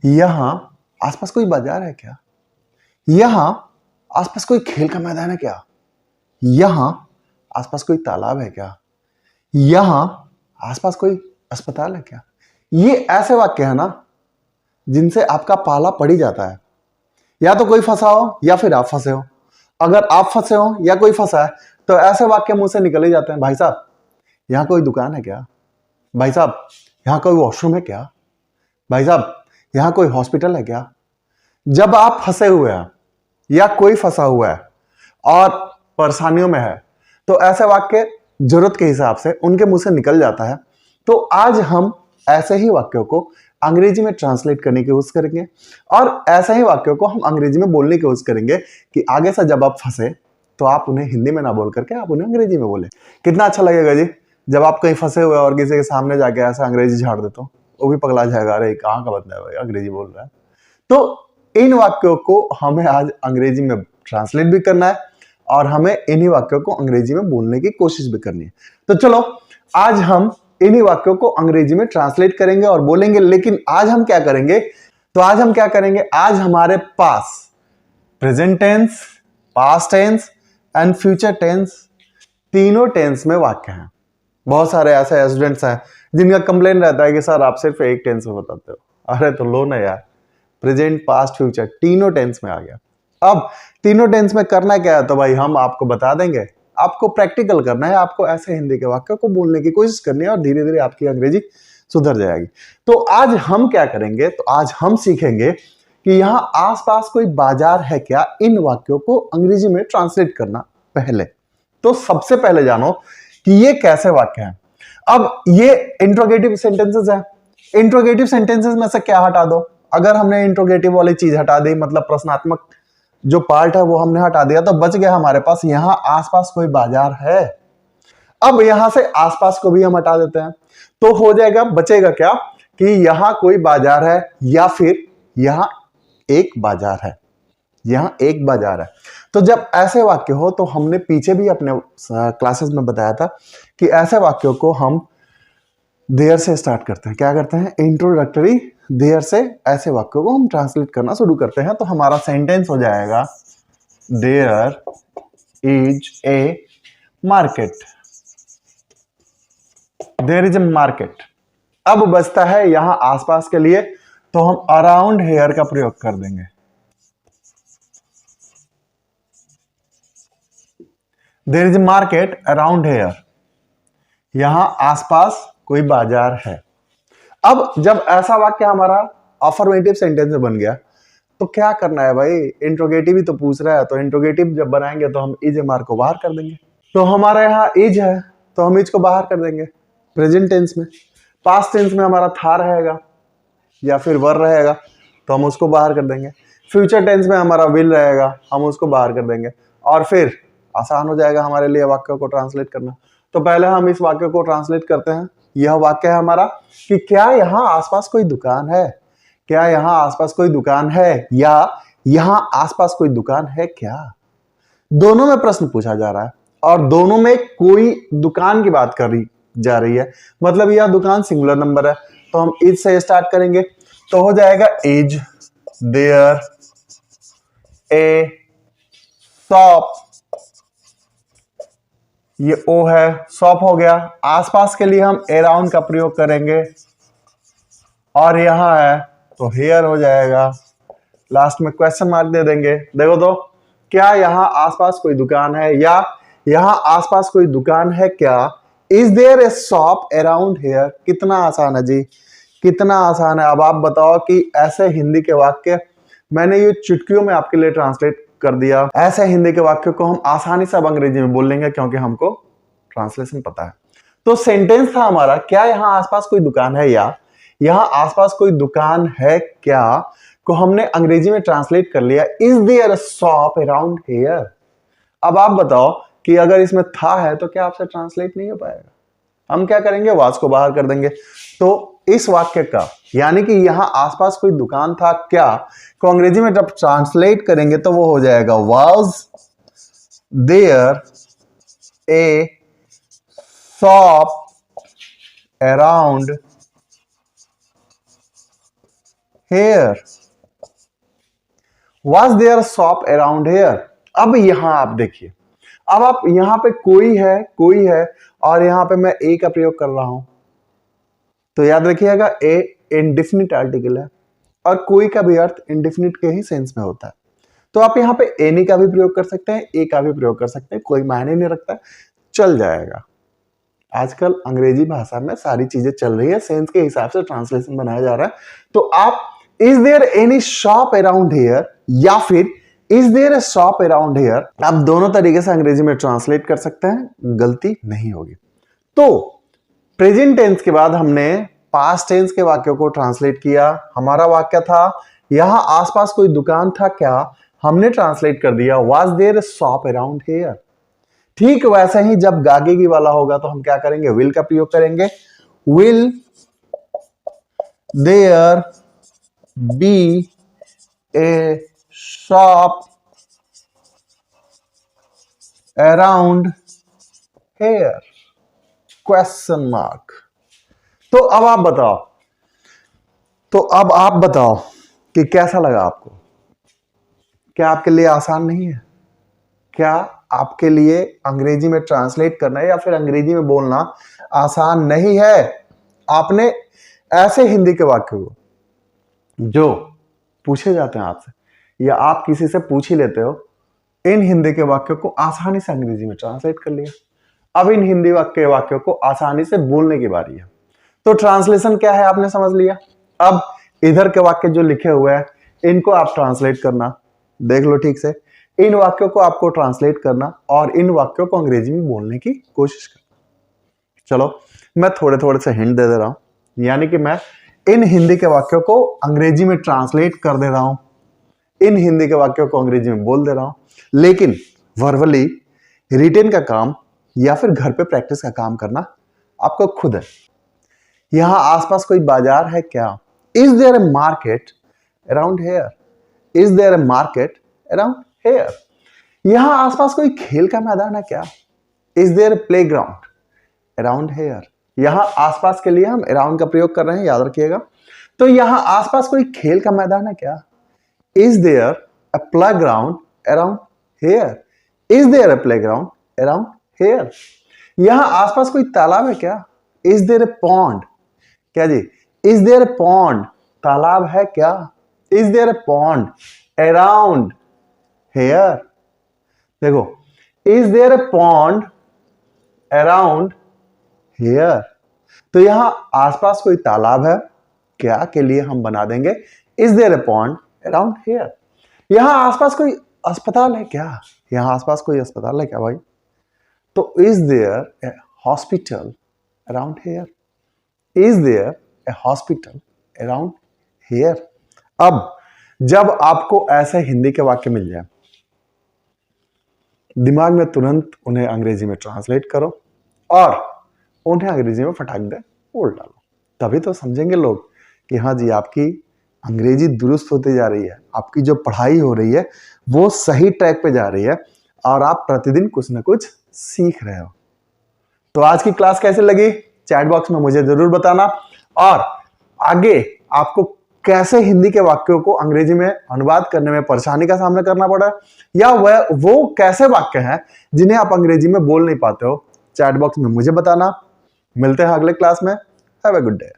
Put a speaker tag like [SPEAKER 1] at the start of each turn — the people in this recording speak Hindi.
[SPEAKER 1] यहाँ आसपास कोई बाजार है क्या? यहाँ आसपास कोई खेल का मैदान है क्या? यहाँ आसपास कोई तालाब है क्या? यहाँ आसपास कोई अस्पताल है क्या? ये ऐसे वाक्य है ना जिनसे आपका पाला पड़ ही जाता है। या तो कोई फंसा हो या फिर आप फंसे हो। अगर आप फंसे हो या कोई फंसा है तो ऐसे वाक्य मुंह से निकल ही जाते हैं। भाई साहब, यहाँ कोई दुकान है क्या? भाई साहब, यहाँ कोई वॉशरूम है क्या? भाई साहब, यहाँ कोई हॉस्पिटल है क्या? जब आप फंसे हुए हैं या कोई फंसा हुआ है और परेशानियों में है तो ऐसे वाक्य जरूरत के हिसाब से उनके मुंह से निकल जाता है। तो आज हम ऐसे ही वाक्यों को अंग्रेजी में ट्रांसलेट करने की कोशिश करेंगे और ऐसे ही वाक्यों को हम अंग्रेजी में बोलने की कोशिश करेंगे कि आगे से जब आप फंसे तो आप उन्हें हिंदी में ना बोल करके आप उन्हें अंग्रेजी में बोले। कितना अच्छा लगेगा जी जब आप कहीं फंसे हुए और किसी के सामने जाके ऐसा अंग्रेजी झाड़ दे तो वो भी पगला जाएगा, अरे कहाँ का बंदा है भाई अंग्रेजी बोल रहा है। तो इन वाक्यों को हमें आज अंग्रेजी में ट्रांसलेट भी करना है और हमें इन्हीं वाक्यों को अंग्रेजी में बोलने की कोशिश भी करनी है। तो चलो आज हम इन्हीं वाक्यों को अंग्रेजी में ट्रांसलेट करेंगे और बोलेंगे। लेकिन आज हम क्या करेंगे? आज हमारे पास present tense, past tense and future tense तीनों टेंस में वाक्य हैं। बहुत सारे ऐसे स्टूडेंट्स हैं जिनका कंप्लेन रहता है कि सर आप सिर्फ एक टेंस में बताते हो। अरे तो लो ना यार, प्रेजेंट, पास्ट, फ्यूचर तीनों टेंस में आ गया। अब तीनों टेंस में करना क्या है तो भाई हम आपको बता देंगे। आपको प्रैक्टिकल करना है, आपको ऐसे हिंदी के वाक्य को बोलने की कोशिश करनी है और धीरे धीरे आपकी अंग्रेजी सुधर जाएगी। तो आज हम क्या करेंगे? तो आज हम सीखेंगे कि यहाँ आसपास कोई बाजार है क्या, इन वाक्यों को अंग्रेजी में ट्रांसलेट करना। पहले तो सबसे पहले जानो कि ये कैसे वाक्य हैं। अब ये इंट्रोगेटिव सेंटेंसेस हैं। इंट्रोगेटिव सेंटेंसेस में से क्या हटा दो? अगर हमने इंट्रोगेटिव वाली चीज हटा दी, मतलब प्रश्नात्मक जो पार्ट है वो हमने हटा दिया, तो बच गया हमारे पास यहाँ आसपास कोई बाजार है। अब यहां से आसपास को भी हम हटा देते हैं तो हो जाएगा, बचेगा क्या कि यहां कोई बाजार है या फिर यहां एक बाजार है। यहां एक बाजार है। तो जब ऐसे वाक्य हो तो हमने पीछे भी अपने क्लासेस में बताया था कि ऐसे वाक्यों को हम देयर से स्टार्ट करते हैं। क्या करते हैं? इंट्रोडक्टरी देयर से ऐसे वाक्यों को हम ट्रांसलेट करना शुरू करते हैं। तो हमारा सेंटेंस हो जाएगा there is a market. There is a market. अब बचता है यहां आसपास के लिए, तो हम अराउंड हेयर का प्रयोग कर देंगे। There is a market around here, यहां आसपास कोई बाजार है। अब जब ऐसा वाक्य हमारा अफर्मेटिव सेंटेंस बन गया तो क्या करना है भाई? इंट्रोगेटिव ही तो पूछ रहा है, तो इंट्रोगेटिव जब बनाएंगे तो हम इज एम आर को बाहर कर देंगे। तो हमारा यहाँ इज है तो हम इज को बाहर कर देंगे प्रेजेंट टेंस में। पास्ट टेंस में हमारा था रहेगा या फिर वर रहेगा तो हम उसको बाहर कर देंगे। फ्यूचर टेंस में हमारा विल रहेगा, हम उसको बाहर कर देंगे। और फिर आसान हो जाएगा हमारे लिए वाक्य को ट्रांसलेट करना। तो पहले हम इस वाक्य को ट्रांसलेट करते हैं। यह वाक्य है हमारा कि क्या यहाँ आसपास कोई दुकान है? क्या यहाँ आसपास कोई दुकान है, या यहाँ आसपास कोई दुकान है क्या? दोनों में प्रश्न पूछा जा रहा है और दोनों में कोई दुकान की बात करी जा रही है। मतलब यह दुकान सिंगुलर नंबर है तो हम इज से स्टार्ट करेंगे। तो हो जाएगा इज देयर ए शॉप। ये ओ है, शॉप हो गया। आसपास के लिए हम अराउंड का प्रयोग करेंगे और यहां है तो हेयर हो जाएगा। लास्ट में क्वेश्चन मार्क दे देंगे। देखो तो, क्या यहाँ आसपास कोई दुकान है, या यहाँ आसपास कोई दुकान है क्या? Is there a shop around here. कितना आसान है जी, कितना आसान है। अब आप बताओ कि ऐसे हिंदी के वाक्य मैंने ये चुटकियों में आपके लिए ट्रांसलेट कर दिया। ऐसे हिंदी के वाक्यों को हम आसानी से अब अंग्रेजी में बोल लेंगे क्योंकि हमको ट्रांसलेशन पता है। तो सेंटेंस था हमारा, क्या यहाँ आसपास कोई दुकान है, या यहाँ आसपास कोई दुकान है क्या, को हमने अंग्रेजी में ट्रांसलेट कर लिया is there a shop around here. अब आप बताओ कि अगर इसमें था है तो क्या आपसे ट्रांसलेट नहीं हो पाएगा? हम क्या करेंगे? वाज को बाहर कर देंगे। तो इस वाक्य का यानी कि यहां आसपास कोई दुकान था क्या को अंग्रेजी में जब ट्रांसलेट करेंगे तो वो हो जाएगा was there a shop around here? Was there a shop around here? अब यहां आप देखिए, अब आप यहां पे कोई है और यहां पे मैं ए का प्रयोग कर रहा हूं, तो याद रखिएगा ए इंडेफिनिट आर्टिकल है और कोई का भी अर्थ इंडेफिनिट के ही सेंस में होता है। तो आप यहाँ पे एनी का भी प्रयोग कर सकते हैं, ए का भी प्रयोग कर सकते हैं, कोई मायने नहीं रखता, चल जाएगा। आजकल अंग्रेजी भाषा में सारी चीजें चल रही है, सेंस के हिसाब से ट्रांसलेशन बनाया जा रहा है। तो आप is there any shop around here या फिर is there a shop around here, आप दोनों तरीके से अंग्रेजी में ट्रांसलेट कर सकते हैं, गलती नहीं होगी। तो प्रेजेंट टेंस के बाद हमने पास्ट टेंस के वाक्यों को ट्रांसलेट किया। हमारा वाक्य था यहां आसपास कोई दुकान था क्या, हमने ट्रांसलेट कर दिया was there a shop around here. ठीक वैसे ही जब गागेगी वाला होगा तो हम क्या करेंगे, विल का प्रयोग करेंगे। Will there be a shop around here, question mark. तो अब आप बताओ कि कैसा लगा आपको? क्या आपके लिए आसान नहीं है? क्या आपके लिए अंग्रेजी में ट्रांसलेट करना या फिर अंग्रेजी में बोलना आसान नहीं है? आपने ऐसे हिंदी के वाक्य को जो पूछे जाते हैं आपसे या आप किसी से पूछ ही लेते हो, इन हिंदी के वाक्यों को आसानी से अंग्रेजी में ट्रांसलेट कर लिया। अब इन हिंदी के वाक्यों को आसानी से बोलने की बारी है। तो ट्रांसलेशन क्या है आपने समझ लिया। अब इधर के वाक्य जो लिखे हुए हैं इनको आप ट्रांसलेट करना, देख लो ठीक से। इन वाक्यों को आपको ट्रांसलेट करना और इन वाक्यों को अंग्रेजी में बोलने की कोशिश करना। चलो मैं थोड़े थोड़े से हिंट दे रहा हूं, यानी कि मैं इन हिंदी के वाक्यों को अंग्रेजी में ट्रांसलेट कर दे रहा हूं, इन हिंदी के वाक्यों को अंग्रेजी में बोल दे रहा हूं, लेकिन वर्बली रिटेन का काम या फिर घर पे प्रैक्टिस का काम करना आपको खुद है। यहां आसपास कोई बाजार है क्या? Is there a market around here? Is there a market around here? यहां आसपास कोई खेल का मैदान है क्या? Is there a playground around here? यहां आसपास के लिए हम अराउंड का प्रयोग कर रहे हैं, याद रखिएगा। तो यहां आसपास कोई खेल का मैदान है क्या? Is there a playground around here? Is there a playground around here? यहां आसपास कोई तालाब है क्या? Is there a pond? क्या जी? Is there a pond? तालाब है क्या? Is there a pond around here? देखो, is there a pond around here? तो यहां आसपास कोई तालाब है क्या के लिए हम बना देंगे is there a pond around here. यहां आसपास कोई अस्पताल है क्या? यहां आसपास कोई अस्पताल है क्या भाई? तो is there a hospital around here? Is there a hospital around here? अब जब आपको ऐसे हिंदी के वाक्य मिल जाए, दिमाग में तुरंत उन्हें अंग्रेजी में ट्रांसलेट करो और उन्हें अंग्रेजी में फटाक दे बोल डालो, तभी तो समझेंगे लोग कि हाँ जी आपकी अंग्रेजी दुरुस्त होती जा रही है, आपकी जो पढ़ाई हो रही है वो सही ट्रैक पे जा रही है और आप प्रतिदिन कुछ ना कुछ सीख रहे हो। तो आज की क्लास कैसे लगी चैट बॉक्स में मुझे जरूर बताना, और आगे आपको कैसे हिंदी के वाक्यों को अंग्रेजी में अनुवाद करने में परेशानी का सामना करना पड़ा या वो कैसे वाक्य हैं जिन्हें आप अंग्रेजी में बोल नहीं पाते हो, चैट बॉक्स में मुझे बताना। मिलते हैं अगले क्लास में। Have a good day.